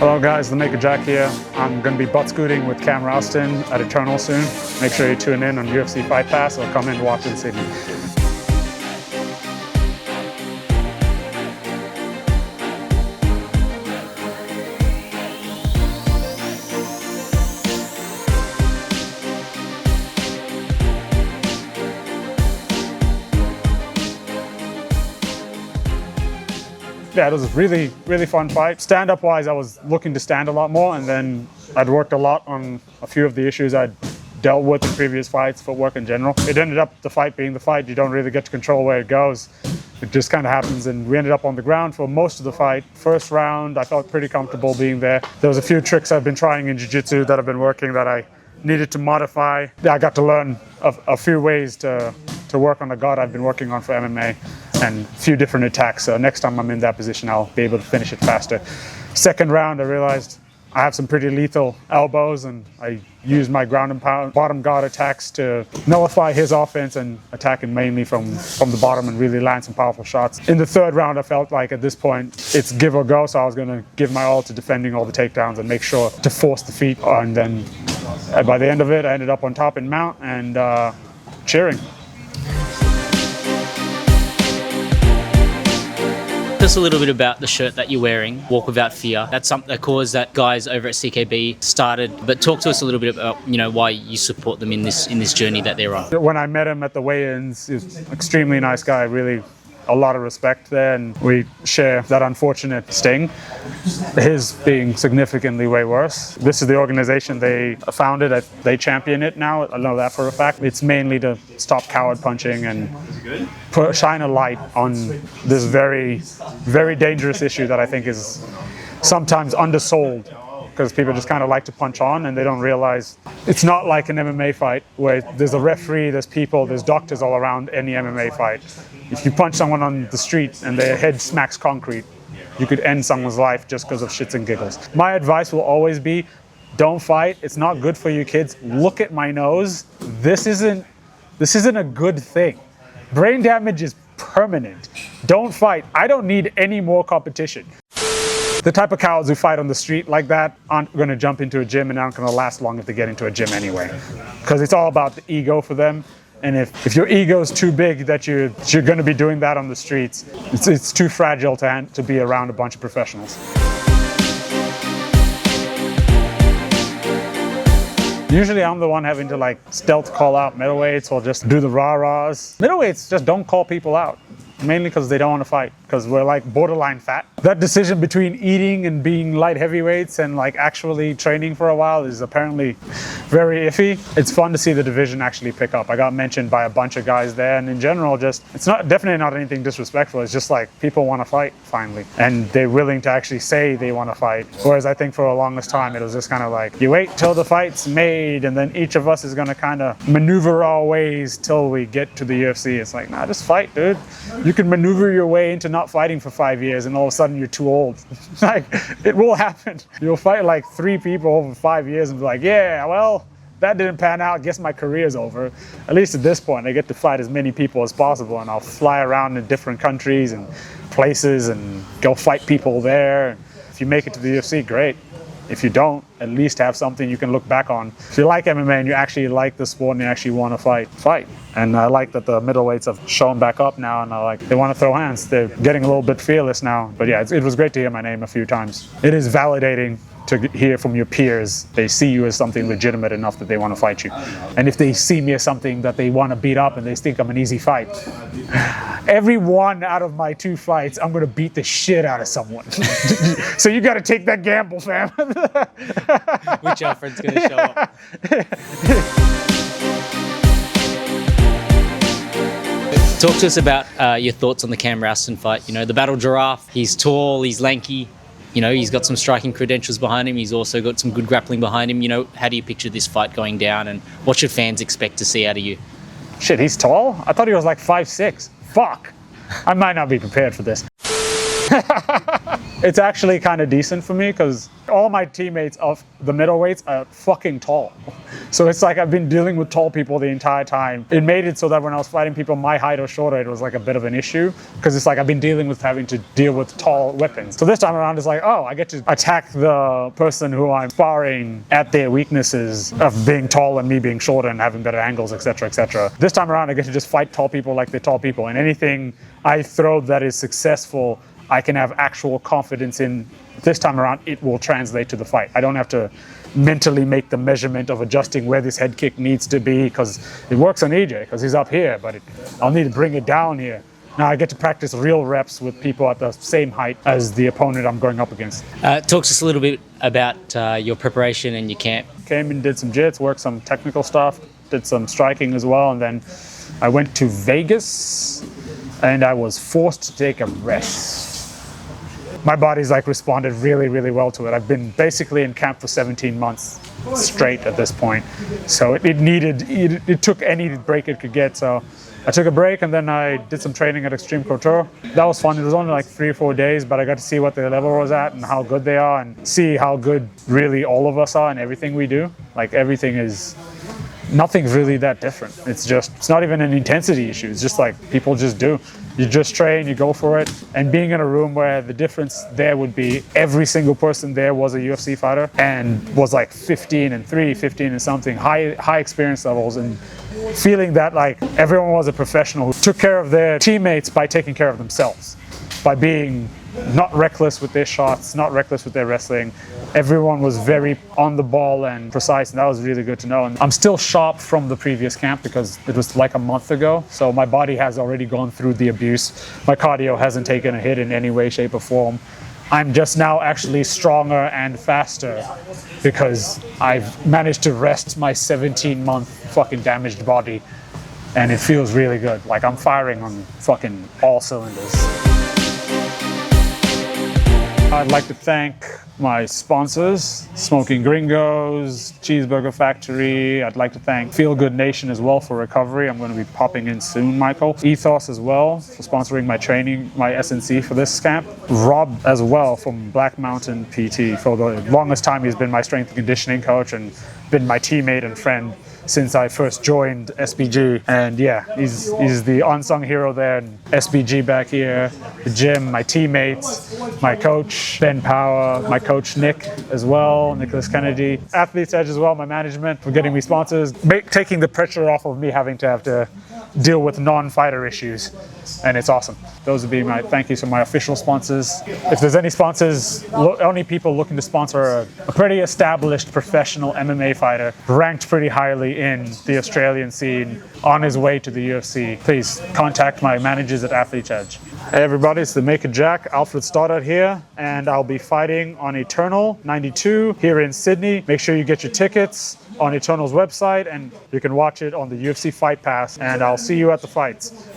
Hello guys, the Maker Jack here. I'm going to be butt scooting with Cam Rowton at Eternal soon. Make sure you tune in on UFC Fight Pass or come in and watch in Sydney. Yeah, it was a really fun fight. Stand-up wise, I was looking to stand a lot more, and then I'd worked a lot on a few of the issues I'd dealt with in previous fights, footwork in general. It ended up the fight being the fight. You don't really get to control where it goes. It just kind of happens, and we ended up on the ground for most of the fight. First round, I felt pretty comfortable being there. There was a few tricks I've been trying in jiu-jitsu that I've been working that I needed to modify. I got to learn a few ways to work on the guard I've been working on for MMA and a few different attacks. So next time I'm in that position, I'll be able to finish it faster. Second round, I realized I have some pretty lethal elbows, and I used my ground and pound bottom guard attacks to nullify his offense and attack him mainly from the bottom and really land some powerful shots. In the third round, I felt like at this point, it's give or go. So I was going to give my all to defending all the takedowns and make sure to force the feet. And then by the end of it, I ended up on top in mount and cheering. Tell us a little bit about the shirt that you're wearing, Walk Without Fear. That's something, a cause that guys over at CKB started. But talk to us a little bit about, why you support them in this journey that they're on. When I met him at the weigh-ins, he was an extremely nice guy, really a lot of respect there, and we share that unfortunate sting, his being significantly way worse. This is the organization they founded, they champion it now, I know that for a fact. It's mainly to stop coward punching and shine a light on this very dangerous issue that I think is sometimes undersold, because people just kind of like to punch on and they don't realize it's not like an MMA fight where there's a referee, there's people, there's doctors all around any MMA fight. If you punch someone on the street and their head smacks concrete, you could end someone's life just because of shits and giggles. My advice will always be, don't fight. It's not good for you kids. Look at my nose. This isn't a good thing. Brain damage is permanent. Don't fight. I don't need any more competition. The type of cowards who fight on the street like that aren't going to jump into a gym and aren't going to last long if they get into a gym anyway. Because it's all about the ego for them. And if your ego is too big that you're going to be doing that on the streets, it's too fragile to be around a bunch of professionals. Usually I'm the one having to stealth call out middleweights or just do the rah-rahs. Middleweights just don't call people out, mainly because they don't want to fight, because we're borderline fat. That decision between eating and being light heavyweights and actually training for a while is apparently very iffy. It's fun to see the division actually pick up. I got mentioned by a bunch of guys there, and in general, it's definitely not anything disrespectful. It's just people want to fight finally, and they're willing to actually say they want to fight. Whereas I think for the longest time, it was just kind of you wait till the fight's made, and then each of us is going to kind of maneuver our ways till we get to the UFC. It's nah, just fight, dude. You can maneuver your way into not fighting for 5 years, and all of a sudden you're too old. It will happen. You'll fight 3 people over 5 years and be yeah, well, that didn't pan out. Guess my career's over. At least at this point, I get to fight as many people as possible, and I'll fly around in different countries and places and go fight people there. If you make it to the UFC, great. If you don't, at least have something you can look back on. If you like MMA and you actually like the sport and you actually want to fight. And I like that the middleweights have shown back up now, and they want to throw hands. They're getting a little bit fearless now. But yeah, it was great to hear my name a few times. It is validating to hear from your peers. They see you as something legitimate enough that they want to fight you. And if they see me as something that they want to beat up and they think I'm an easy fight, every one out of my 2 fights, I'm going to beat the shit out of someone. So you got to take that gamble, fam. Which Alfred's going to show up. Talk to us about your thoughts on the Cam Rowton fight. The battle giraffe. He's tall, he's lanky. He's got some striking credentials behind him. He's also got some good grappling behind him. How do you picture this fight going down, and what should fans expect to see out of you? Shit, he's tall? I thought he was 5'6". Fuck. I might not be prepared for this. It's actually kind of decent for me because all my teammates of the middleweights are fucking tall. So it's like I've been dealing with tall people the entire time. It made it so that when I was fighting people my height or shorter, it was like a bit of an issue because it's like I've been dealing with having to deal with tall weapons. So this time around, it's like, oh, I get to attack the person who I'm sparring at their weaknesses of being tall and me being shorter and having better angles, etc., etc. This time around, I get to just fight tall people like they're tall people, and anything I throw that is successful, I can have actual confidence in. This time around, it will translate to the fight. I don't have to mentally make the measurement of adjusting where this head kick needs to be because it works on EJ because he's up here, but I'll need to bring it down here. Now I get to practice real reps with people at the same height as the opponent I'm going up against. Talk to us a little bit about your preparation and your camp. Came and did some jits, worked some technical stuff, did some striking as well, and then I went to Vegas and I was forced to take a rest. My body's like responded really, really well to it. I've been basically in camp for 17 months straight at this point. So it took any break it could get. So I took a break and then I did some training at Extreme Couture. That was fun. It was only like 3 or 4 days, but I got to see what their level was at and how good they are and see how good really all of us are in everything we do. Like nothing's really that different. It's not even an intensity issue. It's just like people just do. You just train, you go for it. And being in a room where the difference there would be every single person there was a UFC fighter and was like 15 and 3, 15 and something, high experience levels, and feeling that like everyone was a professional who took care of their teammates by taking care of themselves, by being not reckless with their shots, not reckless with their wrestling. Everyone was very on the ball and precise, and that was really good to know. And I'm still sharp from the previous camp because it was like a month ago. So my body has already gone through the abuse. My cardio hasn't taken a hit in any way, shape, or form. I'm just now actually stronger and faster because I've managed to rest my 17-month fucking damaged body, and it feels really good. Like I'm firing on fucking all cylinders. I'd like to thank my sponsors, Smoking Gringos, Cheeseburger Factory. I'd like to thank Feel Good Nation as well for recovery. I'm going to be popping in soon, Michael. Ethos as well for sponsoring my training, my SNC for this camp. Rob as well from Black Mountain PT. For the longest time, he's been my strength and conditioning coach and been my teammate and friend since I first joined SBG. And yeah, he's the unsung hero there. And SBG back here, the gym, my teammates, my coach, Ben Power, my coach Nick as well, Nicholas Kennedy. Athlete's Edge as well, my management for getting me sponsors, taking the pressure off of me having to have to deal with non-fighter issues. And it's awesome. Those would be my thank yous to my official sponsors. If there's any sponsors, only people looking to sponsor a pretty established professional MMA fighter, ranked pretty highly in the Australian scene, on his way to the UFC, please contact my managers at Athlete's Edge. Hey everybody, it's the Maker Jack, Alfred Stoddart here, and I'll be fighting on Eternal 92 here in Sydney. Make sure you get your tickets on Eternal's website, and you can watch it on the UFC Fight Pass, and I'll see you at the fights.